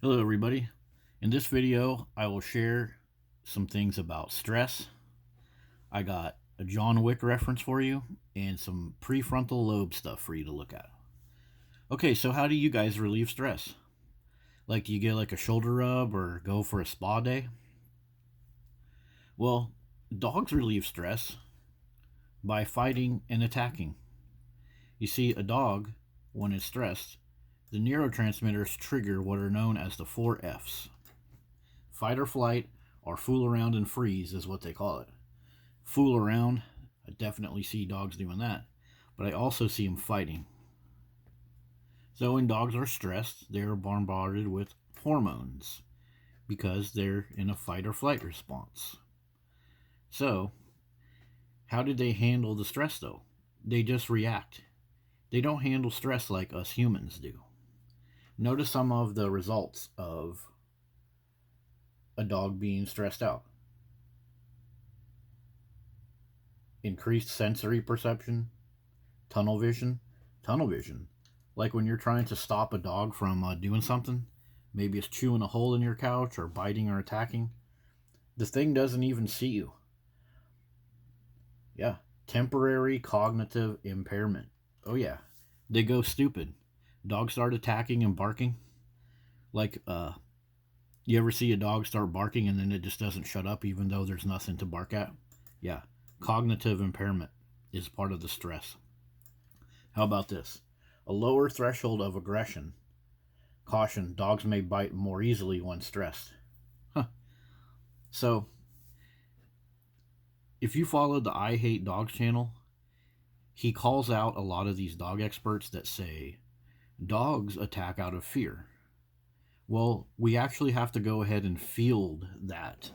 Hello everybody. In this video, I will share some things about stress. I got a John Wick reference for you and some prefrontal lobe stuff for you to look at. Okay, so how do you guys relieve stress? Like, do you get like a shoulder rub or go for a spa day? Well, dogs relieve stress by fighting and attacking. You see, a dog, when it's stressed, the neurotransmitters trigger what are known as the 4 F's. Fight or flight, or fool around and freeze is what they call it. Fool around, I definitely see dogs doing that, but I also see them fighting. So when dogs are stressed, they're bombarded with hormones because they're in a fight or flight response. So, how did they handle the stress though? They just react. They don't handle stress like us humans do. Notice some of the results of a dog being stressed out. Increased sensory perception, tunnel vision. Tunnel vision. Like when you're trying to stop a dog from doing something, maybe it's chewing a hole in your couch or biting or attacking. The thing doesn't even see you. Yeah. Temporary cognitive impairment. Oh, yeah. They go stupid. Dogs start attacking and barking. Like, you ever see a dog start barking and then it just doesn't shut up even though there's nothing to bark at? Yeah. Cognitive impairment is part of the stress. How about this? A lower threshold of aggression. Caution, dogs may bite more easily when stressed. Huh. So, if you follow the I Hate Dogs channel, he calls out a lot of these dog experts that say dogs attack out of fear. Well, we actually have to go ahead and field that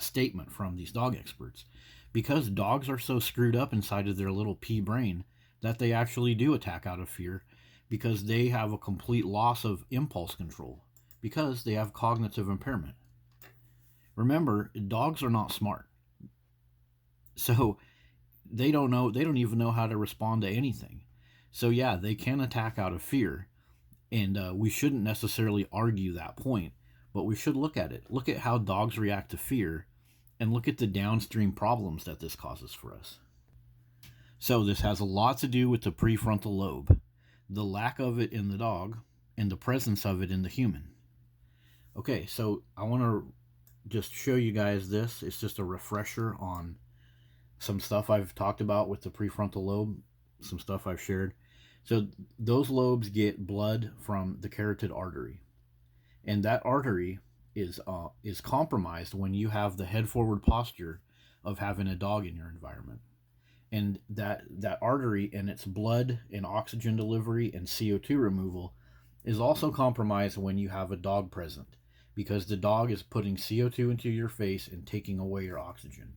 statement from these dog experts because dogs are so screwed up inside of their little pea brain that they actually do attack out of fear because they have a complete loss of impulse control because they have cognitive impairment. Remember, dogs are not smart. So they don't even know how to respond to anything. So yeah, they can attack out of fear, and we shouldn't necessarily argue that point, but we should look at it. Look at how dogs react to fear and look at the downstream problems that this causes for us. So this has a lot to do with the prefrontal lobe, the lack of it in the dog, and the presence of it in the human. Okay, so I want to just show you guys this. It's just a refresher on some stuff I've talked about with the prefrontal lobe, some stuff I've shared. So those lobes get blood from the carotid artery, and that artery is compromised when you have the head forward posture of having a dog in your environment. And that artery and its blood and oxygen delivery and CO2 removal is also compromised when you have a dog present because the dog is putting CO2 into your face and taking away your oxygen.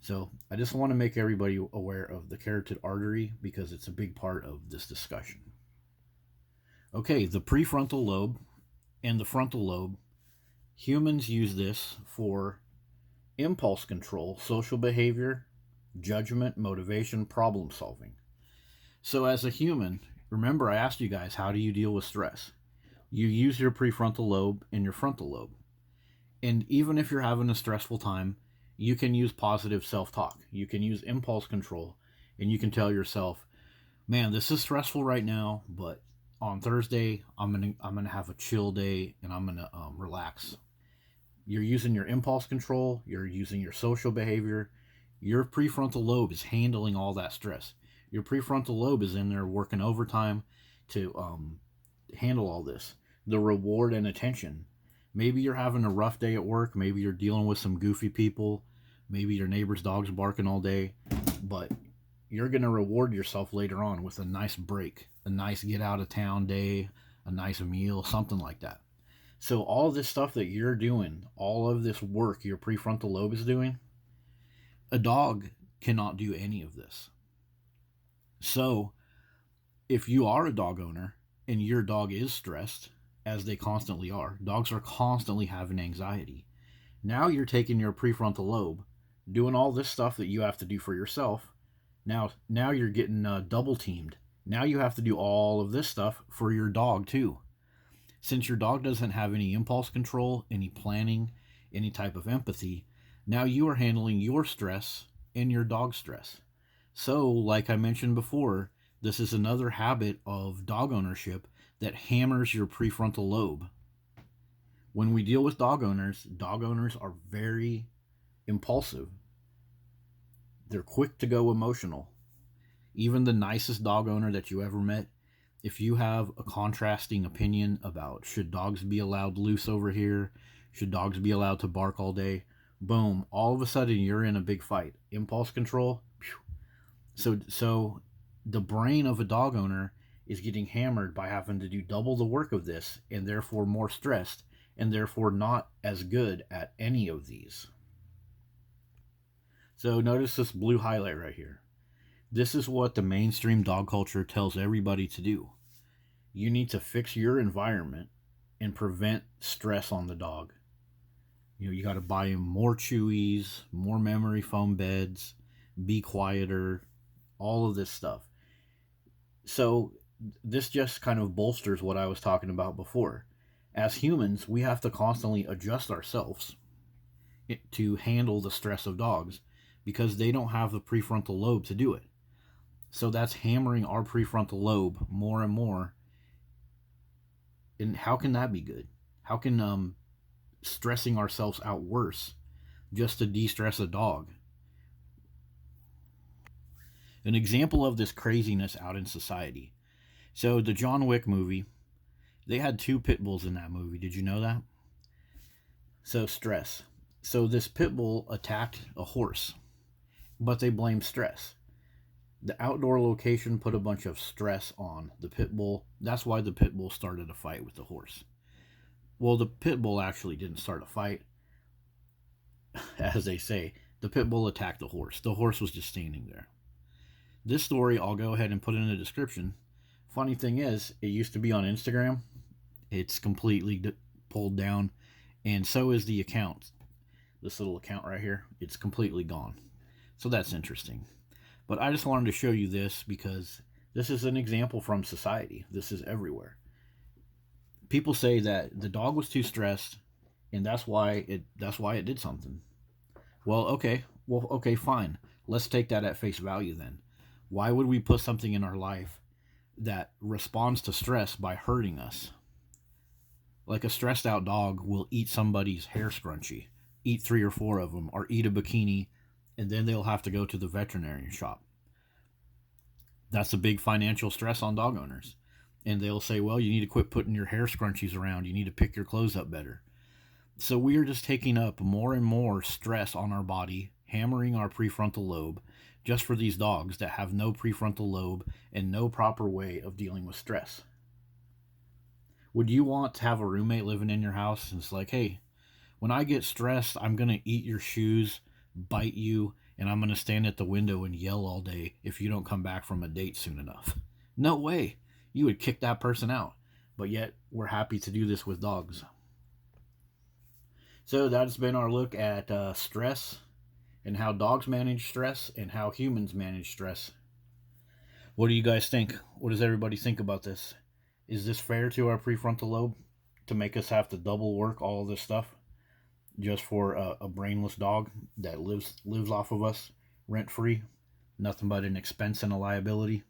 So I just want to make everybody aware of the carotid artery because it's a big part of this discussion. Okay, the prefrontal lobe and the frontal lobe, humans use this for impulse control, social behavior, judgment, motivation, problem solving. So as a human, remember I asked you guys, how do you deal with stress? You use your prefrontal lobe and your frontal lobe. And even if you're having a stressful time, you can use positive self-talk. You can use impulse control, and you can tell yourself, man, this is stressful right now, but on Thursday, I'm gonna have a chill day, and I'm gonna relax. You're using your impulse control. You're using your social behavior. Your prefrontal lobe is handling all that stress. Your prefrontal lobe is in there working overtime to handle all this. The reward and attention. Maybe you're having a rough day at work. Maybe you're dealing with some goofy people. Maybe your neighbor's dog's barking all day. But you're going to reward yourself later on with a nice break, a nice get out of town day, a nice meal, something like that. So all this stuff that you're doing, all of this work your prefrontal lobe is doing, a dog cannot do any of this. So if you are a dog owner and your dog is stressed, as they constantly are, dogs are constantly having anxiety. Now you're taking your prefrontal lobe, doing all this stuff that you have to do for yourself. Now you're getting double teamed. Now you have to do all of this stuff for your dog too. Since your dog doesn't have any impulse control, any planning, any type of empathy, now you are handling your stress and your dog's stress. So, like I mentioned before, this is another habit of dog ownership that hammers your prefrontal lobe. When we deal with dog owners are very impulsive. They're quick to go emotional. Even the nicest dog owner that you ever met, if you have a contrasting opinion about should dogs be allowed loose over here, should dogs be allowed to bark all day, boom, all of a sudden you're in a big fight. Impulse control. Phew. So the brain of a dog owner is getting hammered by having to do double the work of this and therefore more stressed and therefore not as good at any of these. So notice this blue highlight right here. This is what the mainstream dog culture tells everybody to do. You need to fix your environment and prevent stress on the dog. You got to buy him more chewies, more memory foam beds, be quieter, all of this stuff. So this just kind of bolsters what I was talking about before. As humans, we have to constantly adjust ourselves to handle the stress of dogs because they don't have the prefrontal lobe to do it. So that's hammering our prefrontal lobe more and more. And how can that be good? How can stressing ourselves out worse just to de-stress a dog? An example of this craziness out in society. So the John Wick movie, they had 2 pit bulls in that movie. Did you know that? So stress. So this pit bull attacked a horse, but they blamed stress. The outdoor location put a bunch of stress on the pit bull. That's why the pit bull started a fight with the horse. Well, the pit bull actually didn't start a fight. As they say, the pit bull attacked the horse. The horse was just standing there. This story, I'll go ahead and put in the description. Funny thing is, it used to be on Instagram. It's completely pulled down, and so is the account. This little account right here, it's completely gone. So that's interesting. But I just wanted to show you this because this is an example from society. This is everywhere. People say that the dog was too stressed, and that's why it did something. Well, okay, fine. Let's take that at face value then. Why would we put something in our life that responds to stress by hurting us? Like a stressed out dog will eat somebody's hair scrunchie, eat 3 or 4 of them, or eat a bikini, and then they'll have to go to the veterinarian shop. That's a big financial stress on dog owners. And they'll say, well, you need to quit putting your hair scrunchies around. You need to pick your clothes up better. So we are just taking up more and more stress on our body, hammering our prefrontal lobe, just for these dogs that have no prefrontal lobe and no proper way of dealing with stress. Would you want to have a roommate living in your house and it's like, hey, when I get stressed, I'm going to eat your shoes, bite you, and I'm going to stand at the window and yell all day if you don't come back from a date soon enough? No way. You would kick that person out. But yet, we're happy to do this with dogs. So that's been our look at stress and how dogs manage stress and how humans manage stress. What do you guys think? What does everybody think about this? Is this fair to our prefrontal lobe to make us have to double work all of this stuff just for a brainless dog that lives off of us rent free? Nothing but an expense and a liability.